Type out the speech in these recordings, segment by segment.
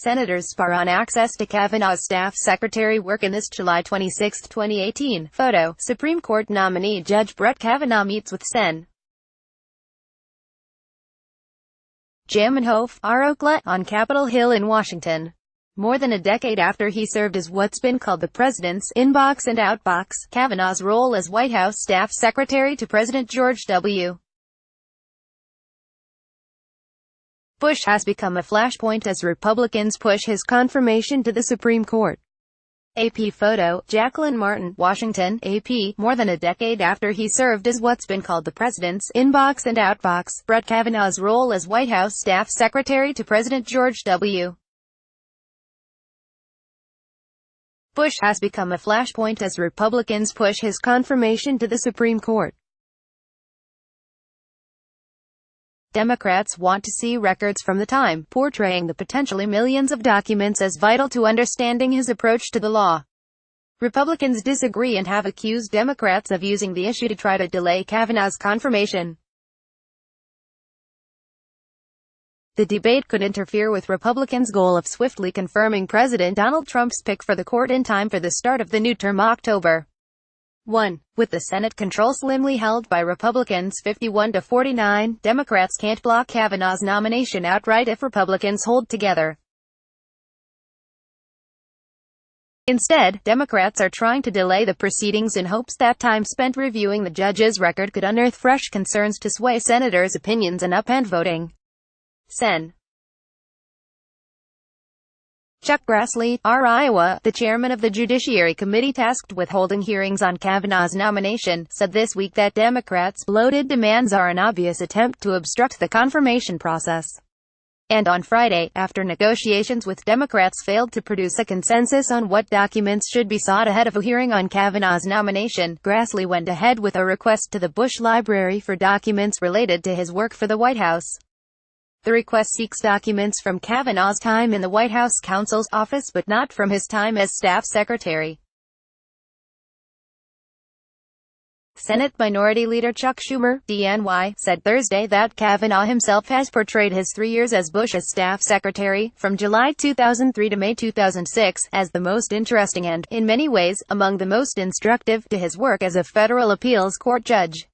Senators spar on access to Kavanaugh's staff secretary work in this July 26, 2018. Photo. Supreme Court nominee Judge Brett Kavanaugh meets with Sen. Zamenhof, Arokla, on Capitol Hill in Washington. More than a decade after he served as what's been called the president's inbox and outbox, Kavanaugh's role as White House staff secretary to President George W. Bush has become a flashpoint as Republicans push his confirmation to the Supreme Court. AP photo. Jacqueline Martin, Washington, AP. More than a decade after he served as what's been called the president's inbox and outbox, Brett Kavanaugh's role as White House staff secretary to President George W. Bush has become a flashpoint as Republicans push his confirmation to the Supreme Court. Democrats want to see records from the time, portraying the potentially millions of documents as vital to understanding his approach to the law. Republicans disagree and have accused Democrats of using the issue to try to delay Kavanaugh's confirmation. The debate could interfere with Republicans' goal of swiftly confirming President Donald Trump's pick for the court in time for the start of the new term October 1. With the Senate control slimly held by Republicans 51-49, Democrats can't block Kavanaugh's nomination outright if Republicans hold together. Instead, Democrats are trying to delay the proceedings in hopes that time spent reviewing the judge's record could unearth fresh concerns to sway senators' opinions and upend voting. Sen. Chuck Grassley, R. Iowa, the chairman of the Judiciary Committee tasked with holding hearings on Kavanaugh's nomination, said this week that Democrats' bloated demands are an obvious attempt to obstruct the confirmation process. And on Friday, after negotiations with Democrats failed to produce a consensus on what documents should be sought ahead of a hearing on Kavanaugh's nomination, Grassley went ahead with a request to the Bush Library for documents related to his work for the White House. The request seeks documents from Kavanaugh's time in the White House counsel's office but not from his time as staff secretary. Senate Minority Leader Chuck Schumer, DNY, said Thursday that Kavanaugh himself has portrayed his 3 years as Bush's staff secretary, from July 2003 to May 2006, as the most interesting and, in many ways, among the most instructive to his work as a federal appeals court judge.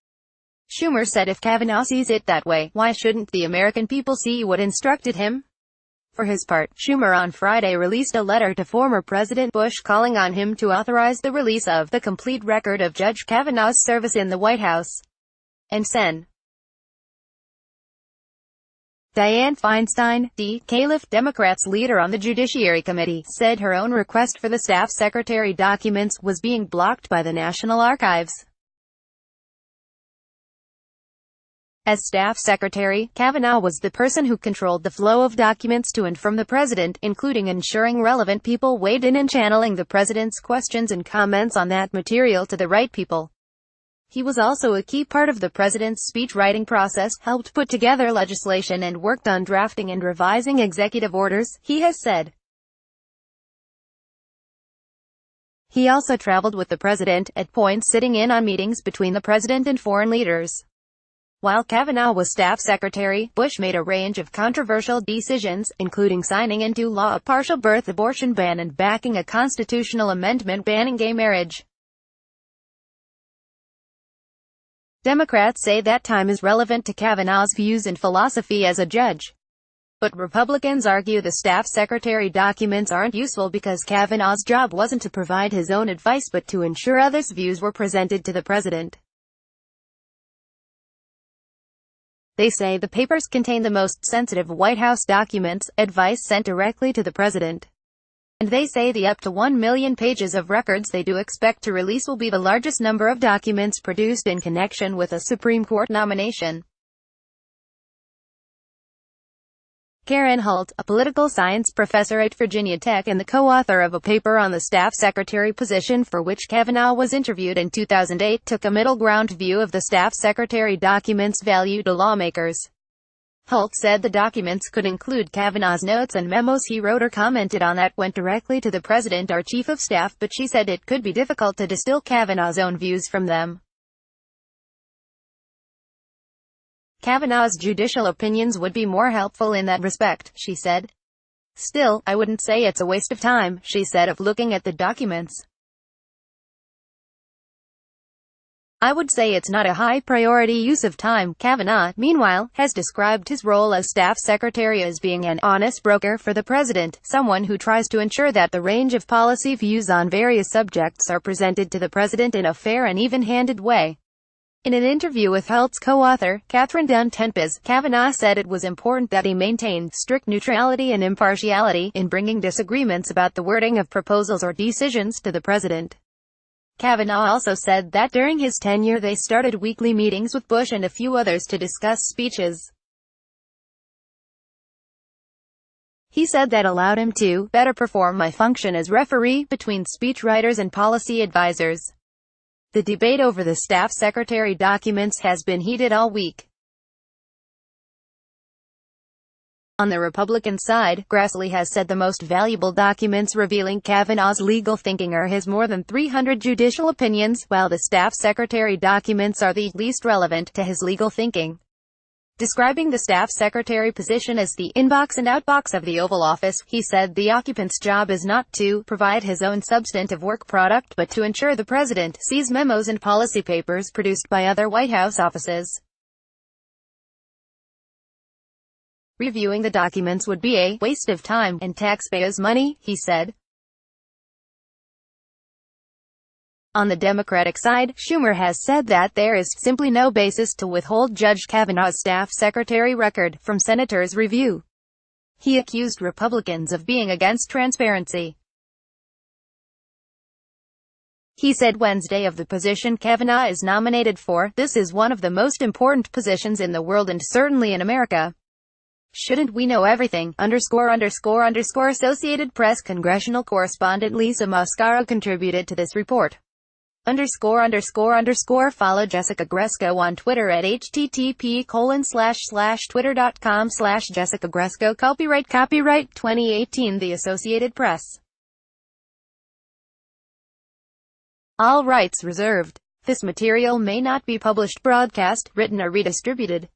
Schumer said if Kavanaugh sees it that way, why shouldn't the American people see what instructed him? For his part, Schumer on Friday released a letter to former President Bush calling on him to authorize the release of the complete record of Judge Kavanaugh's service in the White House. And Sen. Dianne Feinstein, D. Califf, Democrats' leader on the Judiciary Committee, said her own request for the staff secretary documents was being blocked by the National Archives. As staff secretary, Kavanaugh was the person who controlled the flow of documents to and from the president, including ensuring relevant people weighed in and channeling the president's questions and comments on that material to the right people. He was also a key part of the president's speech-writing process, helped put together legislation and worked on drafting and revising executive orders, he has said. He also traveled with the president, at points sitting in on meetings between the president and foreign leaders. While Kavanaugh was staff secretary, Bush made a range of controversial decisions, including signing into law a partial birth abortion ban and backing a constitutional amendment banning gay marriage. Democrats say that time is relevant to Kavanaugh's views and philosophy as a judge. But Republicans argue the staff secretary documents aren't useful because Kavanaugh's job wasn't to provide his own advice but to ensure others' views were presented to the president. They say the papers contain the most sensitive White House documents, advice sent directly to the president. And they say the up to 1 million pages of records they do expect to release will be the largest number of documents produced in connection with a Supreme Court nomination. Karen Holt, a political science professor at Virginia Tech and the co-author of a paper on the staff secretary position for which Kavanaugh was interviewed in 2008, took a middle ground view of the staff secretary documents' value to lawmakers. Holt said the documents could include Kavanaugh's notes and memos he wrote or commented on that went directly to the president or chief of staff, but she said it could be difficult to distill Kavanaugh's own views from them. Kavanaugh's judicial opinions would be more helpful in that respect, she said. Still, I wouldn't say it's a waste of time, she said of looking at the documents. I would say it's not a high-priority use of time. Kavanaugh, meanwhile, has described his role as staff secretary as being an honest broker for the president, someone who tries to ensure that the range of policy views on various subjects are presented to the president in a fair and even-handed way. In an interview with Holt's co-author, Catherine Dunn-Tempest, Kavanaugh said it was important that he maintained strict neutrality and impartiality in bringing disagreements about the wording of proposals or decisions to the president. Kavanaugh also said that during his tenure they started weekly meetings with Bush and a few others to discuss speeches. He said that allowed him to better perform my function as referee between speechwriters and policy advisors. The debate over the staff secretary documents has been heated all week. On the Republican side, Grassley has said the most valuable documents revealing Kavanaugh's legal thinking are his more than 300 judicial opinions, while the staff secretary documents are the least relevant to his legal thinking. Describing the staff secretary position as the inbox and outbox of the Oval Office, he said the occupant's job is not to provide his own substantive work product but to ensure the president sees memos and policy papers produced by other White House offices. Reviewing the documents would be a waste of time and taxpayers' money, he said. On the Democratic side, Schumer has said that there is simply no basis to withhold Judge Kavanaugh's staff secretary record from senators' review. He accused Republicans of being against transparency. He said Wednesday of the position Kavanaugh is nominated for, "This is one of the most important positions in the world and certainly in America. Shouldn't we know everything?" Associated Press congressional correspondent Lisa Mascaro contributed to this report. Follow Jessica Gresco on Twitter at http://twitter.com/Jessica Gresco. Copyright 2018 The Associated Press. All rights reserved. This material may not be published, broadcast, written or redistributed.